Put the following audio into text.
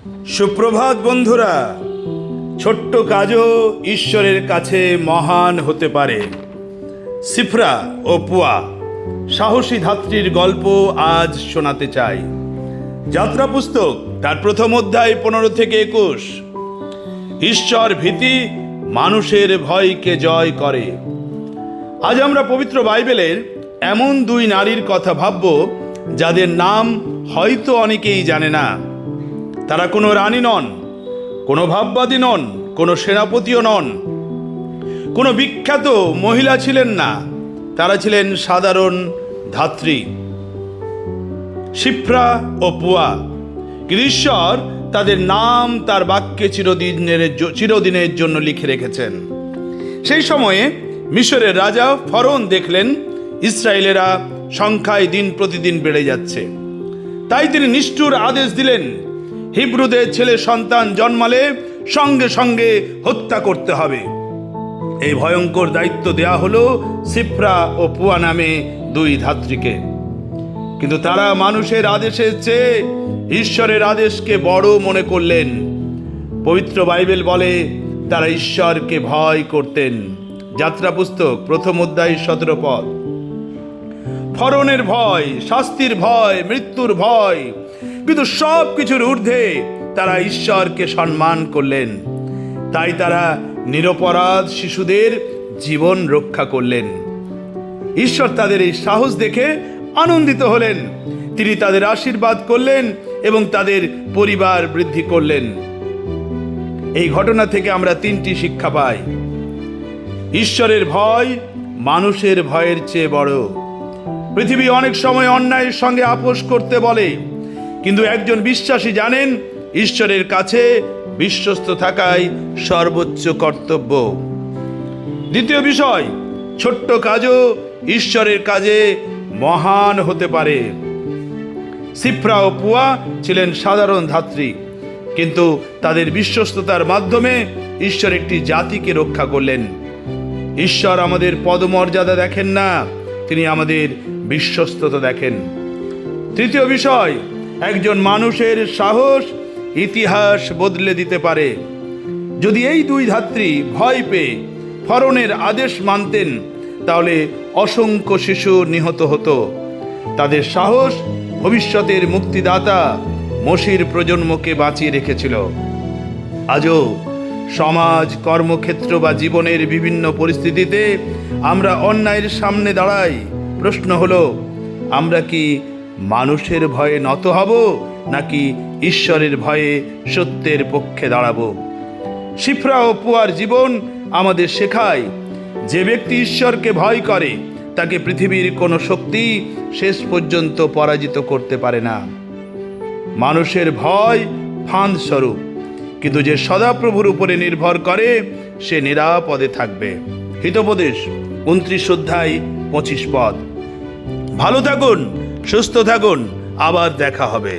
সুপ্রভাত বন্ধুরা। ছোট্ট কাজও ঈশ্বরের কাছে মহান হতে পারে। সিফরা ও পুয়া সাহসী ধাত্রীর গল্প আজ শোনাতে চাই। যাত্রা পুস্তক তার প্রথম অধ্যায় 15 থেকে 21। ঈশ্বর ভীতি মানুষের ভয়কে জয় করে। আজ আমরা পবিত্র বাইবেলের এমন দুই নারীর কথা ভাবব যাদের নাম হয়তো অনেকেই জানে না। তারা কোনো রানী নন, কোনো ভাববাদী নন, কোনো সেনাপতিও নন, কোনো বিখ্যাত মহিলা ছিলেন না। তারা ছিলেন সাধারণ ধাত্রী, সিফরা ও পুয়া। কিন্তু ঈশ্বর তাদের নাম তার বাক্যে চিরদিনের জন্য লিখে রেখেছেন। সেই সময়ে মিশরের রাজা ফরোন দেখলেন ইসরায়েলেরা সংখ্যায় দিন প্রতিদিন বেড়ে যাচ্ছে। তাই তিনি নিষ্ঠুর আদেশ দিলেন, হিব্রুদের ছেলে সন্তান জন্মালে সঙ্গে সঙ্গে হত্যা করতে হবে। এই ভয়ঙ্কর দায়িত্ব দেয়া হলো সিফরা ও পুয়া নামে দুই ধাত্রীকে। কিন্তু তারা মানুষের আদেশের চেয়ে ঈশ্বরের আদেশকে বড় মনে করলেন। পবিত্র বাইবেল বলে তারা ঈশ্বরকে ভয় করতেন। যাত্রা পুস্তক প্রথম অধ্যায় 17 পদ। ফরনের ভয়, শাস্তির ভয়, মৃত্যুর ভয়, কিন্তু সব কিছুর ঊর্ধ্বে তারা ঈশ্বরকে সম্মান করলেন। তাই তারা নিরপরাধ শিশুদের জীবন রক্ষা করলেন। ঈশ্বর তাদের এই সাহস দেখে আনন্দিত হলেন। তিনি তাদের আশীর্বাদ করলেন এবং তাদের পরিবার বৃদ্ধি করলেন। এই ঘটনা থেকে আমরা 3টি শিক্ষা পাই। ঈশ্বরের ভয় মানুষের ভয়ের চেয়ে বড়। পৃথিবী অনেক সময় অন্যায়ের সঙ্গে আপোষ করতে বলে, কিন্তু একজন বিশ্বাসী জানেন ঈশ্বরের কাছে বিশ্বস্ত থাকাই সর্বোচ্চ কর্তব্য। দ্বিতীয় বিষয়, ছোট্ট কাজও ঈশ্বরের কাজে মহান হতে পারে। সিফরা ও পুয়া ছিলেন সাধারণ ধাত্রী, কিন্তু তাদের বিশ্বস্ততার মাধ্যমে ঈশ্বর একটি জাতিকে রক্ষা করলেন। ঈশ্বর আমাদের পদমর্যাদা দেখেন না, তিনি আমাদের বিশ্বস্ততা দেখেন। তৃতীয় বিষয়, একজন মানুষের সাহস ইতিহাস বদলে দিতে পারে। যদি এই দুই ধাত্রী ভয় পেয়ে ফরনের আদেশ মানতেন, তাহলে অসংখ্য শিশু নিহত হতো। তাদের সাহস ভবিষ্যতের মুক্তিদাতা মসির প্রজন্মকে বাঁচিয়ে রেখেছিল। আজও সমাজ, কর্মক্ষেত্র বা জীবনের বিভিন্ন পরিস্থিতিতে আমরা অন্যায়ের সামনে দাঁড়াই। প্রশ্ন হলো, আমরা কি মানুষের ভয়ে নত হব নাকি ঈশ্বরের ভয়ে সত্যের পক্ষে দাঁড়াবো? সিফরা ও পুয়ার জীবন আমাদের শেখায়, যে ব্যক্তি ঈশ্বরকে ভয় করে তাকে পৃথিবীর কোনো শক্তি শেষ পর্যন্ত পরাজিত করতে পারে না। মানুষের ভয় ফাঁদ স্বরূপ, কিন্তু যে সদাপ্রভুর উপরে নির্ভর করে সে নিরাপদে থাকবে। হিতোপদেশ 29 অধ্যায় 25 পদ। ভালো থাকুন, সুস্থ থাকুন, আবার দেখা হবে।